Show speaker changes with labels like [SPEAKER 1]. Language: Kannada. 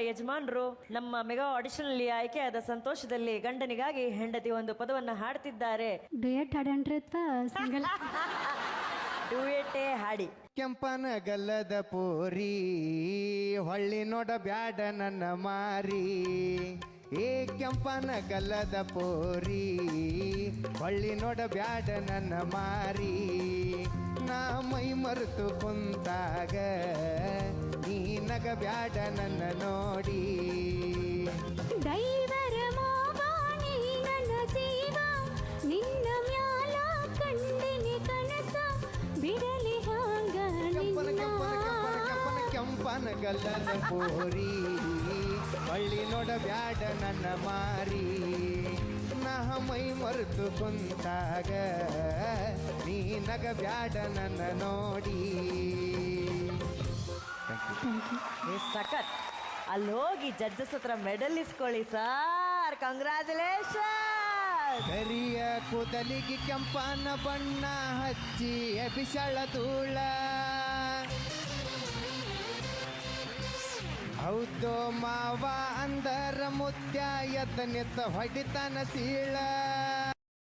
[SPEAKER 1] ಯಜಮಾನರು ನಮ್ಮ ಮೆಗಾ ಆಡಿಷನ್ ಅಲ್ಲಿ ಆಯ್ಕೆಯಾದ ಸಂತೋಷದಲ್ಲಿ ಗಂಡನಿಗಾಗಿ ಹೆಂಡತಿ ಒಂದು ಪದವನ್ನ ಹಾಡ್ತಿದ್ದಾರೆ.
[SPEAKER 2] ಡುಯೆಟ್ ಹಾಡನ್ರಿ ಅಥವಾ ಸಿಂಗಲ್?
[SPEAKER 1] ಡುಯೆಟೇ ಹಾಡಿ.
[SPEAKER 3] ಕೆಂಪನ ಗಲ್ಲದ ಪೋರಿ ಹೊಳ್ಳಿ ನೋಡ ಬ್ಯಾಡ ನನ್ನ ಮಾರಿ, ಏ ಕೆಂಪನ ಗಲ್ಲದ ಪೋರಿ ಹೊಳ್ಳಿ ನೋಡ ಬ್ಯಾಡ ನನ್ನ ಮಾರಿ, ನಾ ಮೈ ಮರೆತು ಕುಂತಾಗ ನೀ ನಗ ಬ್ಯಾಡ ನನ್ನ ನೋಡಿ.
[SPEAKER 2] ದೈವರ ಮಾವ ನೀ ನನ್ನ ಜೀವ, ನಿನ್ನ ಮ್ಯಾಲ ಕಂಡಿನಿ ಕನಸ, ಬಿಡಲಿ ಹಂಗ
[SPEAKER 3] ಕೆಂಪನ ಕೆಂಪನ ಕೆಂಪನ ಕೆಂಪನ ಕೆಂಪನ ಗಲ್ಲದ ಪೋರಿ ಹೊಳ್ಳಿ ನೋಡ ಬ್ಯಾಡ ನನ್ನ ಮಾರಿ, ನಾ ಮೈ ಮರೆತು ಕುಂತಾಗ ನೀ ನಗ ಬ್ಯಾಡ ನನ್ನ ನೋಡಿ.
[SPEAKER 1] ಸಖತ್. ಅಲ್ಲಿ ಹೋಗಿ ಜಡ್ಜಸ್ ಹತ್ರ ಮೆಡಲ್ ಇಸ್ಕೊಳ್ಳಿ ಸರ್. ಕಂಗ್ರ್ಯಾಚುಲೇಷನ್.
[SPEAKER 3] ಕರಿಯ ಕೂದಲಿಗೆ ಕೆಂಪನ ಬಣ್ಣ ಹಚ್ಚಿ ಬಿಸಳ ಧೂಳ, ಹೌದು ಮಾವ ಅಂದರ ಮುದ್ಯ ಎದ್ದ ನಿತ್ತ ಹೊಡಿತಾನ ಸೀಳ.